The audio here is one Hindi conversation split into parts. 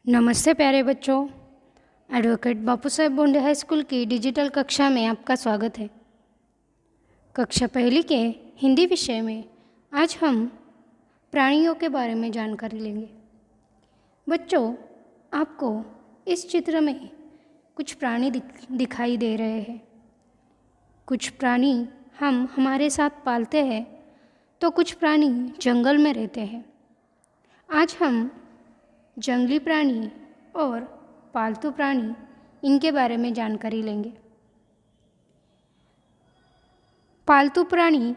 नमस्ते प्यारे बच्चों। एडवोकेट बापू साहेब बोंडे हाई स्कूल की डिजिटल कक्षा में आपका स्वागत है। कक्षा पहली के हिंदी विषय में आज हम प्राणियों के बारे में जानकारी लेंगे। बच्चों, आपको इस चित्र में कुछ प्राणी दिखाई दे रहे हैं। कुछ प्राणी हम हमारे साथ पालते हैं तो कुछ प्राणी जंगल में रहते हैं। आज हम जंगली प्राणी और पालतू प्राणी इनके बारे में जानकारी लेंगे। पालतू प्राणी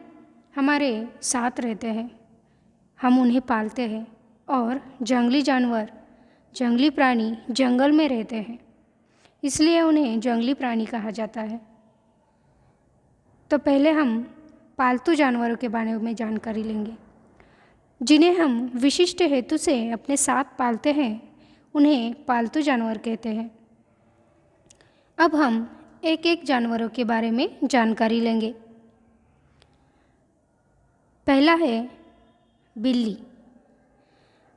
हमारे साथ रहते हैं, हम उन्हें पालते हैं, और जंगली जानवर, जंगली प्राणी जंगल में रहते हैं, इसलिए उन्हें जंगली प्राणी कहा जाता है। तो पहले हम पालतू जानवरों के बारे में जानकारी लेंगे। जिन्हें हम विशिष्ट हेतु से अपने साथ पालते हैं उन्हें पालतू जानवर कहते हैं। अब हम एक एक जानवरों के बारे में जानकारी लेंगे। पहला है बिल्ली।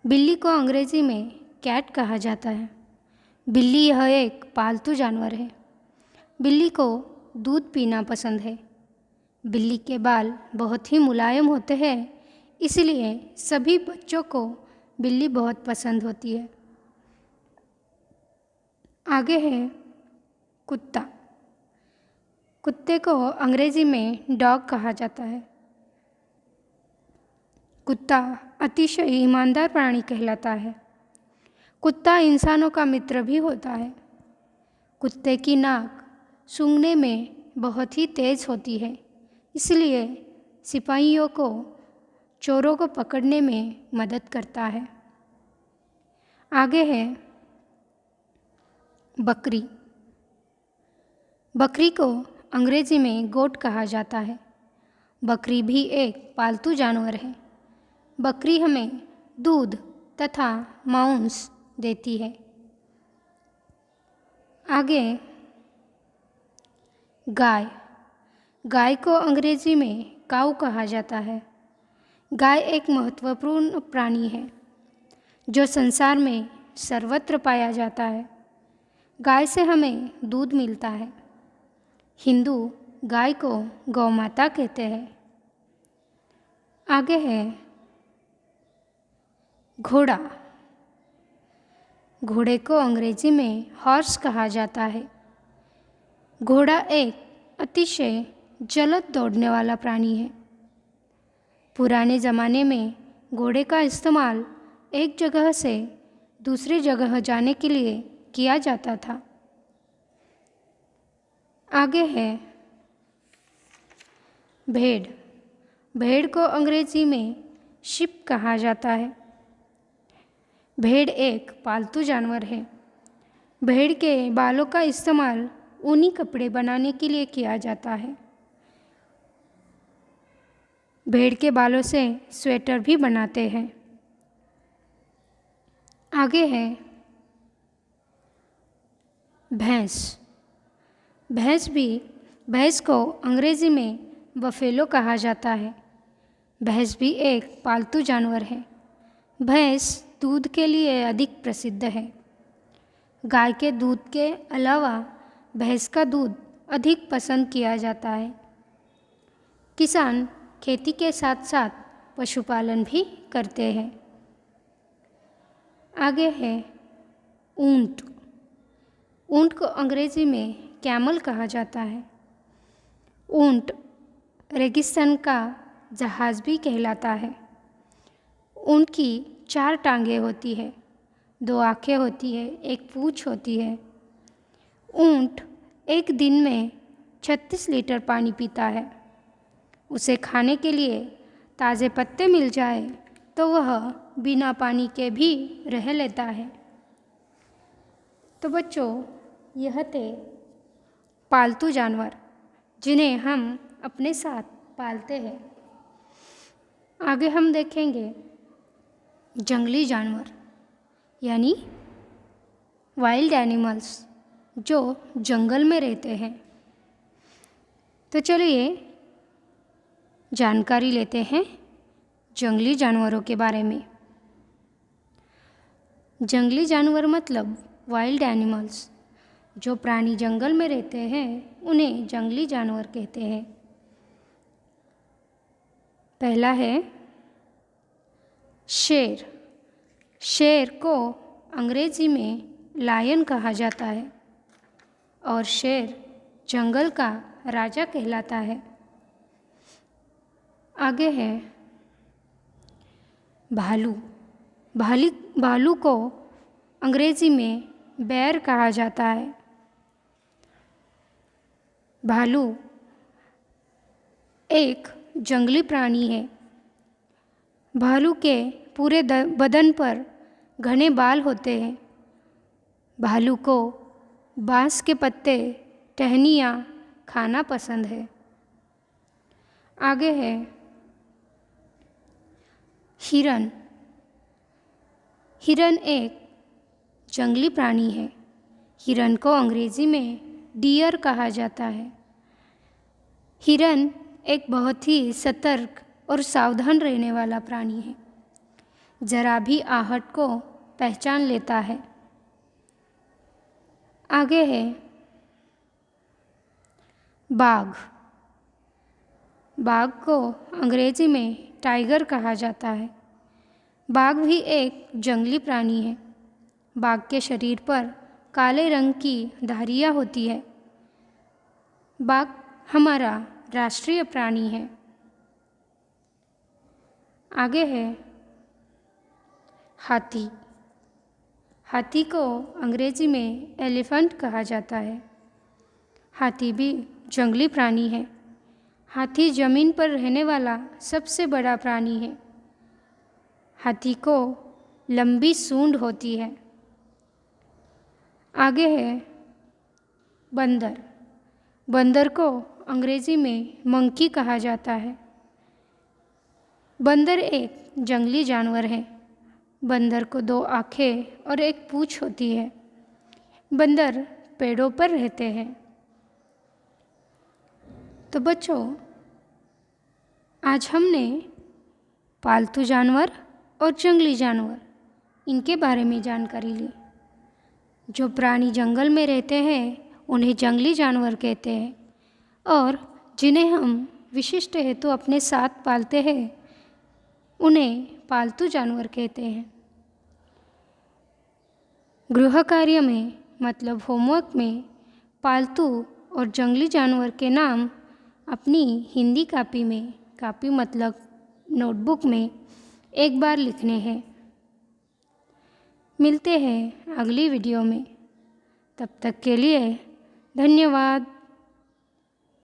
बिल्ली को अंग्रेजी में कैट कहा जाता है। बिल्ली यह एक पालतू जानवर है। बिल्ली को दूध पीना पसंद है। बिल्ली के बाल बहुत ही मुलायम होते हैं, इसलिए सभी बच्चों को बिल्ली बहुत पसंद होती है। आगे है कुत्ता। कुत्ते को अंग्रेजी में डॉग कहा जाता है। कुत्ता अतिशय ईमानदार प्राणी कहलाता है। कुत्ता इंसानों का मित्र भी होता है। कुत्ते की नाक सूंघने में बहुत ही तेज होती है, इसलिए सिपाहियों को चोरों को पकड़ने में मदद करता है। आगे है बकरी। बकरी को अंग्रेजी में गोट कहा जाता है। बकरी भी एक पालतू जानवर है। बकरी हमें दूध तथा मांस देती है। आगे गाय। गाय को अंग्रेजी में काऊ कहा जाता है। गाय एक महत्वपूर्ण प्राणी है जो संसार में सर्वत्र पाया जाता है। गाय से हमें दूध मिलता है। हिंदू गाय को गौ माता कहते हैं। आगे है घोड़ा। घोड़े को अंग्रेजी में हॉर्स कहा जाता है। घोड़ा एक अतिशय जलद दौड़ने वाला प्राणी है। पुराने ज़माने में घोड़े का इस्तेमाल एक जगह से दूसरी जगह जाने के लिए किया जाता था। आगे है भेड़। भेड़ को अंग्रेजी में शिप कहा जाता है। भेड़ एक पालतू जानवर है। भेड़ के बालों का इस्तेमाल ऊनी कपड़े बनाने के लिए किया जाता है। भेड़ के बालों से स्वेटर भी बनाते हैं। आगे है भैंस। भैंस को अंग्रेजी में बफेलो कहा जाता है। भैंस भी एक पालतू जानवर है। भैंस दूध के लिए अधिक प्रसिद्ध है। गाय के दूध के अलावा भैंस का दूध अधिक पसंद किया जाता है। किसान खेती के साथ साथ पशुपालन भी करते हैं। आगे है ऊंट। ऊंट को अंग्रेजी में कैमल कहा जाता है। ऊंट रेगिस्तान का जहाज भी कहलाता है। ऊंट की 4 टांगें होती है, 2 आँखें होती है, एक पूँछ होती है। ऊंट एक दिन में 36 लीटर पानी पीता है। उसे खाने के लिए ताज़े पत्ते मिल जाए तो वह बिना पानी के भी रह लेता है। तो बच्चों, यह थे पालतू जानवर जिन्हें हम अपने साथ पालते हैं। आगे हम देखेंगे जंगली जानवर यानी वाइल्ड एनिमल्स जो जंगल में रहते हैं। तो चलिए जानकारी लेते हैं जंगली जानवरों के बारे में। जंगली जानवर मतलब वाइल्ड एनिमल्स। जो प्राणी जंगल में रहते हैं उन्हें जंगली जानवर कहते हैं। पहला है शेर। शेर को अंग्रेजी में लायन कहा जाता है और शेर जंगल का राजा कहलाता है। आगे है भालू। भालू को अंग्रेजी में बेयर कहा जाता है। भालू एक जंगली प्राणी है। भालू के पूरे बदन पर घने बाल होते हैं। भालू को बांस के पत्ते, टहनियाँ खाना पसंद है। आगे है हिरन। हिरन एक जंगली प्राणी है। हिरन को अंग्रेजी में डियर कहा जाता है। हिरन एक बहुत ही सतर्क और सावधान रहने वाला प्राणी है। जरा भी आहट को पहचान लेता है। आगे है बाघ। बाघ को अंग्रेजी में टाइगर कहा जाता है। बाघ भी एक जंगली प्राणी है। बाघ के शरीर पर काले रंग की धारियाँ होती है। बाघ हमारा राष्ट्रीय प्राणी है। आगे है हाथी। हाथी को अंग्रेजी में एलिफेंट कहा जाता है। हाथी भी जंगली प्राणी है। हाथी जमीन पर रहने वाला सबसे बड़ा प्राणी है। हाथी को लंबी सूंड होती है। आगे है बंदर। बंदर को अंग्रेजी में मंकी कहा जाता है। बंदर एक जंगली जानवर है। बंदर को 2 आँखें और एक पूँछ होती है। बंदर पेड़ों पर रहते हैं। तो बच्चों, आज हमने पालतू जानवर और जंगली जानवर इनके बारे में जानकारी ली। जो प्राणी जंगल में रहते हैं उन्हें जंगली जानवर कहते हैं और जिन्हें हम विशिष्ट हेतु अपने साथ पालते हैं उन्हें पालतू जानवर कहते हैं। गृह कार्य में मतलब होमवर्क में पालतू और जंगली जानवर के नाम अपनी हिंदी कापी में, कापी मतलब नोटबुक में एक बार लिखने हैं। मिलते हैं अगली वीडियो में। तब तक के लिए धन्यवाद।